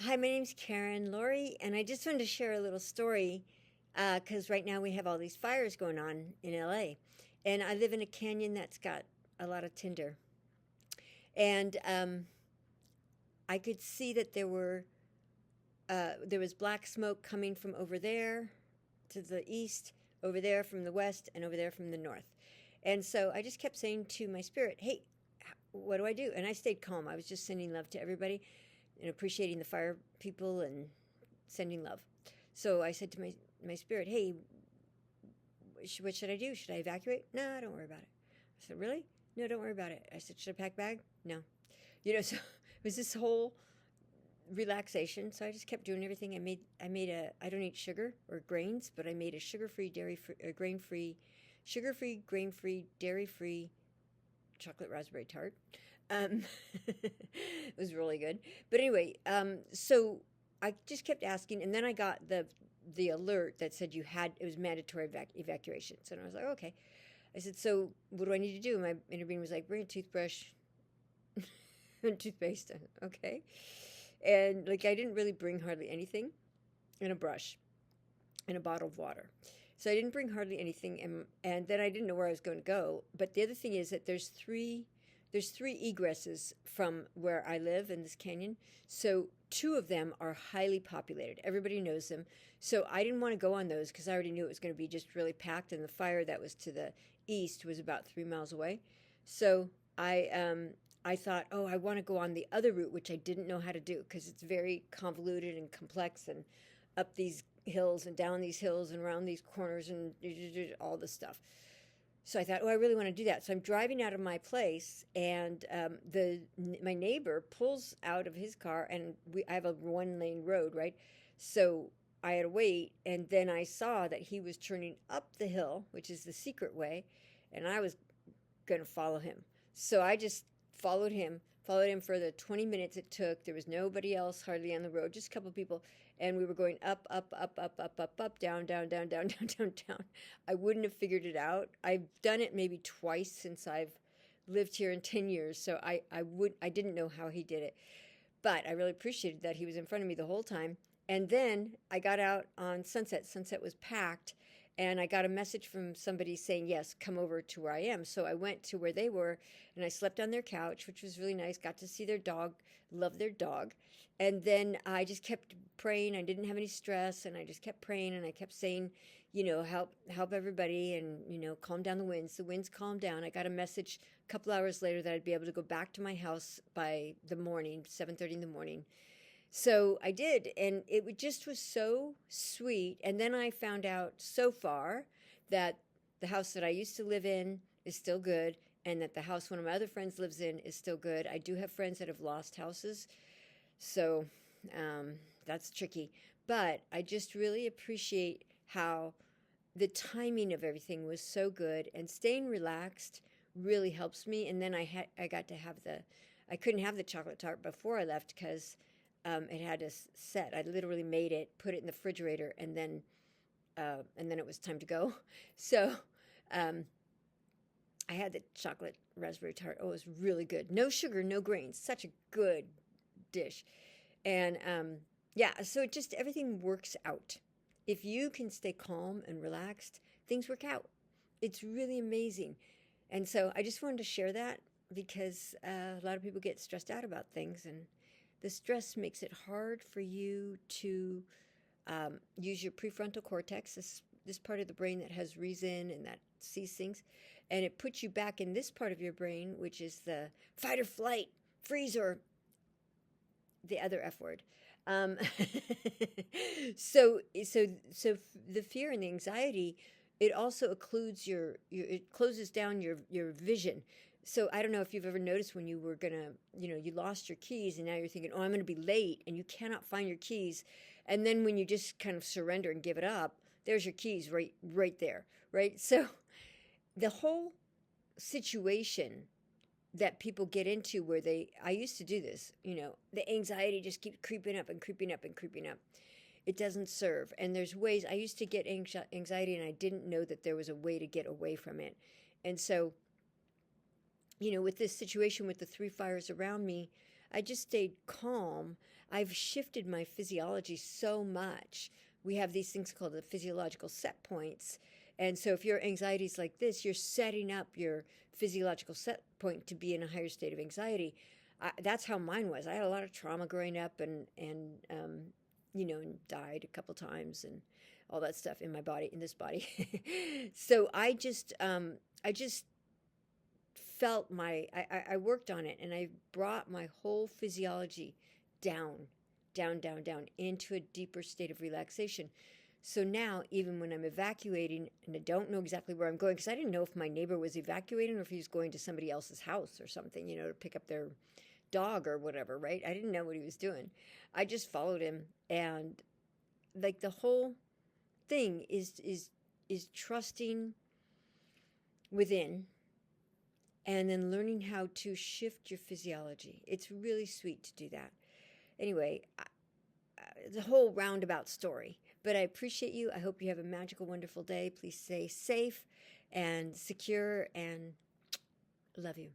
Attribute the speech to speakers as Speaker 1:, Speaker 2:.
Speaker 1: Hi, my name's Karen Laurie, and I just wanted to share a little story because right now we have all these fires going on in LA. And I live in a canyon that's got a lot of tinder. And I could see that there was black smoke coming from over there to the east, over there from the west, and over there from the north. And so I just kept saying to my spirit, hey, what do I do? And I stayed calm. I was just sending love to everybody and appreciating the fire people and sending love. So I said to my spirit, hey, what should I do? Should I evacuate? No, don't worry about it. I said, really? No, don't worry about it. I said, should I pack bag? No. So it was this whole relaxation. So I just kept doing everything. I don't eat sugar or grains, but I made a sugar-free, dairy-free, grain-free, sugar-free, grain-free, dairy-free chocolate raspberry tart. Um, it was really good. But anyway, so I just kept asking, and then I got the alert that said it was mandatory evacuation. So I was like, okay. I said, so what do I need to do? My inner being was like, bring a toothbrush and toothpaste. Okay. And like I didn't really bring hardly anything, and a brush and a bottle of water. So I didn't bring hardly anything, and then I didn't know where I was going to go. But the other thing is that there's three egresses from where I live in this canyon. So two of them are highly populated. Everybody knows them. So I didn't want to go on those because I already knew it was going to be just really packed, and the fire that was to the east was about 3 miles away. So I thought, oh, I want to go on the other route, which I didn't know how to do because it's very convoluted and complex and up these hills and down these hills and around these corners and all this stuff. So I thought, oh, I really want to do that. So I'm driving out of my place, and my neighbor pulls out of his car, and I have a one-lane road, right? So I had to wait, and then I saw that he was turning up the hill, which is the secret way, and I was going to follow him. So I just followed him for the 20 minutes it took. There was nobody else hardly on the road, just a couple of people. And we were going up, up, up, up, up, up, up, down, down, down, down, down, down, down. I wouldn't have figured it out. I've done it maybe twice since I've lived here in 10 years. So I didn't know how he did it. But I really appreciated that he was in front of me the whole time. And then I got out on Sunset. Sunset was packed. And I got a message from somebody saying, yes, come over to where I am. So I went to where they were, and I slept on their couch, which was really nice. Got to see their dog, love their dog. And then I just kept praying. I didn't have any stress, and I just kept praying, and I kept saying, help everybody, and, calm down the winds. The winds calmed down. I got a message a couple hours later that I'd be able to go back to my house by the morning, 7:30 in the morning. So I did, and it just was so sweet. And then I found out so far that the house that I used to live in is still good, and that the house one of my other friends lives in is still good. I do have friends that have lost houses, so that's tricky. But I just really appreciate how the timing of everything was so good, and staying relaxed really helps me. And then I got to have I couldn't have the chocolate tart before I left because it had to set. I literally made it, put it in the refrigerator, and then it was time to go. So I had the chocolate raspberry tart. Oh, it was really good. No sugar, no grains. Such a good dish. And yeah, so everything works out. If you can stay calm and relaxed, things work out. It's really amazing. And so I just wanted to share that because a lot of people get stressed out about things, and the stress makes it hard for you to use your prefrontal cortex, this part of the brain that has reason and that sees things, and it puts you back in this part of your brain, which is the fight or flight, freeze, or the other F word. Um, so the fear and the anxiety, it also occludes it closes down your vision. So I don't know if you've ever noticed when you were gonna, you lost your keys, and now you're thinking, oh, I'm gonna be late, and you cannot find your keys. And then when you just kind of surrender and give it up, there's your keys right there, right? So the whole situation that people get into where I used to do this, the anxiety just keeps creeping up and creeping up and creeping up. It doesn't serve. And there's ways. I used to get anxiety, and I didn't know that there was a way to get away from it. And so, with this situation with the three fires around me, I just stayed calm. I've shifted my physiology so much. We have these things called the physiological set points. And so if your anxiety is like this, you're setting up your physiological set point to be in a higher state of anxiety. That's how mine was. I had a lot of trauma growing up, and died a couple times and all that stuff in my body, in this body. So I just felt I worked on it, and I brought my whole physiology down, down, down, down into a deeper state of relaxation. So now, even when I'm evacuating and I don't know exactly where I'm going, because I didn't know if my neighbor was evacuating or if he was going to somebody else's house or something, to pick up their dog or whatever, right? I didn't know what he was doing. I just followed him, and like the whole thing is trusting within, and then learning how to shift your physiology. It's really sweet to do that. Anyway, the whole roundabout story. But I appreciate you. I hope you have a magical, wonderful day. Please stay safe and secure, and love you.